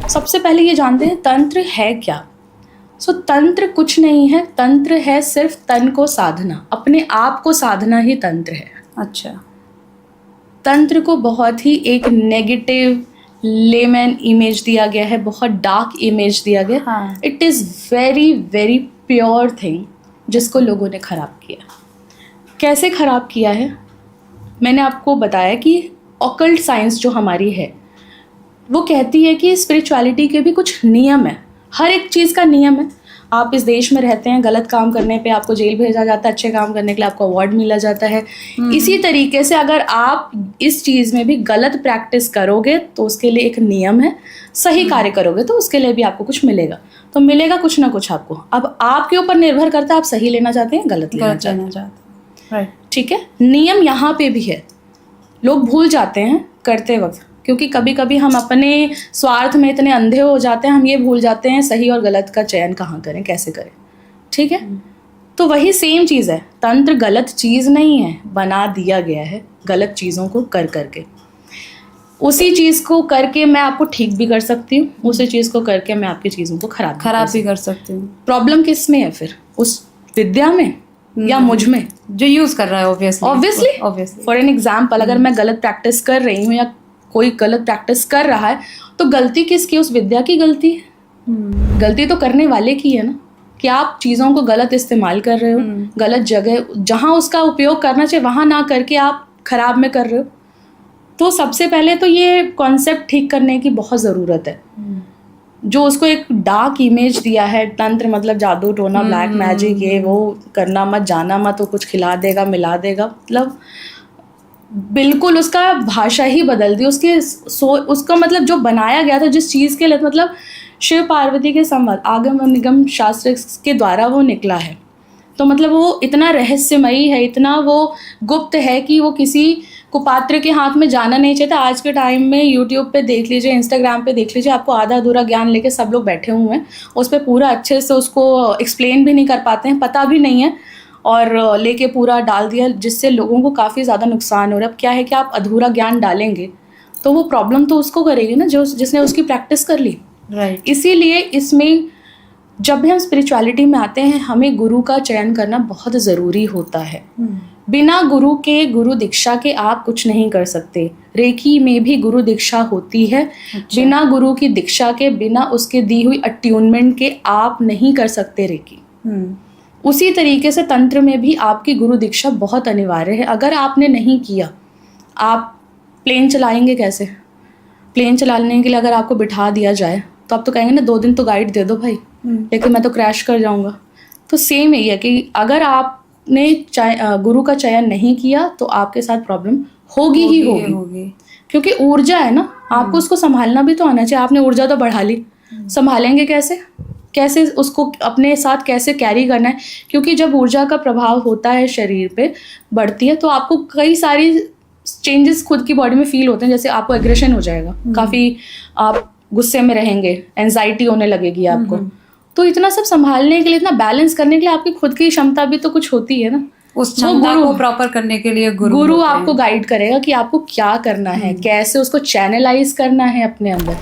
सबसे पहले ये जानते हैं तंत्र है क्या। तंत्र कुछ नहीं है, तंत्र है सिर्फ तन को साधना, अपने आप को साधना ही तंत्र है। अच्छा। तंत्र को बहुत ही एक नेगेटिव लेमैन इमेज दिया गया है, बहुत डार्क इमेज दिया गया। हाँ। It is very very pure thing जिसको लोगों ने ख़राब किया। कैसे ख़राब किया है? मैंने आपको बताया कि ऑकल्ट साइंस जो हमारी है वो कहती है कि स्पिरिचुअलिटी के भी कुछ नियम है, हर एक चीज़ का नियम है। आप इस देश में रहते हैं, गलत काम करने पे आपको जेल भेजा जाता है, अच्छे काम करने के लिए आपको अवार्ड मिला जाता है। इसी तरीके से अगर आप इस चीज़ में भी गलत प्रैक्टिस करोगे तो उसके लिए एक नियम है, सही कार्य करोगे तो उसके लिए भी आपको कुछ मिलेगा, तो मिलेगा कुछ ना कुछ आपको। अब आपके ऊपर निर्भर करता है आप सही लेना चाहते हैं, गलत लेना चाहते हैं। राइट, ठीक है। नियम यहाँ पे भी है, लोग भूल जाते हैं करते वक्त, क्योंकि कभी कभी हम अपने स्वार्थ में इतने अंधे हो जाते हैं, हम ये भूल जाते हैं सही और गलत का चयन कहाँ करें, कैसे करें। ठीक है। तो वही सेम चीज़ है, तंत्र गलत चीज़ नहीं है, बना दिया गया है गलत चीज़ों को कर करके। उसी चीज़ को करके मैं आपको ठीक भी कर सकती हूँ, उसी चीज़ को करके मैं आपकी चीज़ों को खराब भी कर सकती हूँ। प्रॉब्लम किस में है फिर? उस विद्या में या मुझ में जो यूज़ कर रहा है? ऑब्वियसली फॉर एन एग्जाम्पल, अगर मैं गलत प्रैक्टिस कर रही हूँ या कोई गलत प्रैक्टिस कर रहा है तो गलती किसकी? उस विद्या की गलती है। गलती तो करने वाले की है ना, कि आप चीज़ों को गलत इस्तेमाल कर रहे हो, गलत जगह जहाँ उसका उपयोग करना चाहिए वहाँ ना करके आप खराब में कर रहे हो। तो सबसे पहले तो ये कॉन्सेप्ट ठीक करने की बहुत ज़रूरत है। जो उसको एक डार्क इमेज दिया है, तंत्र मतलब जादू टोना, ब्लैक मैजिक, ये वो करना मत, जाना मत, तो कुछ खिला देगा मिला देगा, मतलब बिल्कुल उसका भाषा ही बदल दी। उसका मतलब जो बनाया गया था जिस चीज़ के लिए, मतलब शिव पार्वती के संवाद आगम निगम शास्त्र के द्वारा वो निकला है, तो मतलब वो इतना रहस्यमयी है, इतना वो गुप्त है कि वो किसी कुपात्र के हाथ में जाना नहीं चाहिए। आज के टाइम में यूट्यूब पे देख लीजिए, इंस्टाग्राम पे देख लीजिए, आपको आधा अधूरा ज्ञान लेके सब लोग बैठे हुए हैं, उस पर पूरा अच्छे से उसको एक्सप्लेन भी नहीं कर पाते हैं, पता भी नहीं है, और लेके पूरा डाल दिया, जिससे लोगों को काफ़ी ज़्यादा नुकसान हो रहा है। अब क्या है कि आप अधूरा ज्ञान डालेंगे तो वो प्रॉब्लम तो उसको करेगी ना जिसने उसकी प्रैक्टिस कर ली। राइट। इसीलिए इसमें जब भी हम स्पिरिचुअलिटी में आते हैं हमें गुरु का चयन करना बहुत ज़रूरी होता है। बिना गुरु के, गुरु दीक्षा के आप कुछ नहीं कर सकते। रेकी में भी गुरु दीक्षा होती है। अच्छा। बिना गुरु की दीक्षा के, बिना उसके दी हुई अट्यूनमेंट के आप नहीं कर सकते रेकी। उसी तरीके से तंत्र में भी आपकी गुरु दीक्षा बहुत अनिवार्य है। अगर आपने नहीं किया, आप प्लेन चलाएंगे कैसे? प्लेन चलाने के लिए अगर आपको बिठा दिया जाए तो आप तो कहेंगे ना 2 दिन तो गाइड दे दो भाई, लेकिन मैं तो क्रैश कर जाऊंगा। तो सेम यही है कि अगर आपने गुरु का चयन नहीं किया तो आपके साथ प्रॉब्लम होगी ही होगी, क्योंकि ऊर्जा है ना, आपको उसको संभालना भी तो आना चाहिए। आपने ऊर्जा तो बढ़ा ली, संभालेंगे कैसे उसको अपने साथ कैसे कैरी करना है? क्योंकि जब ऊर्जा का प्रभाव होता है शरीर पे, बढ़ती है, तो आपको कई सारी चेंजेस खुद की बॉडी में फील होते हैं। जैसे आपको एग्रेशन हो जाएगा, काफ़ी आप गुस्से में रहेंगे, एंजाइटी होने लगेगी आपको। तो इतना सब संभालने के लिए, इतना बैलेंस करने के लिए आपकी खुद की क्षमता भी तो कुछ होती है ना। उस क्षमता को प्रॉपर करने के लिए गुरु आपको गाइड करेगा कि आपको क्या करना है, कैसे उसको चैनलाइज करना है अपने अंदर।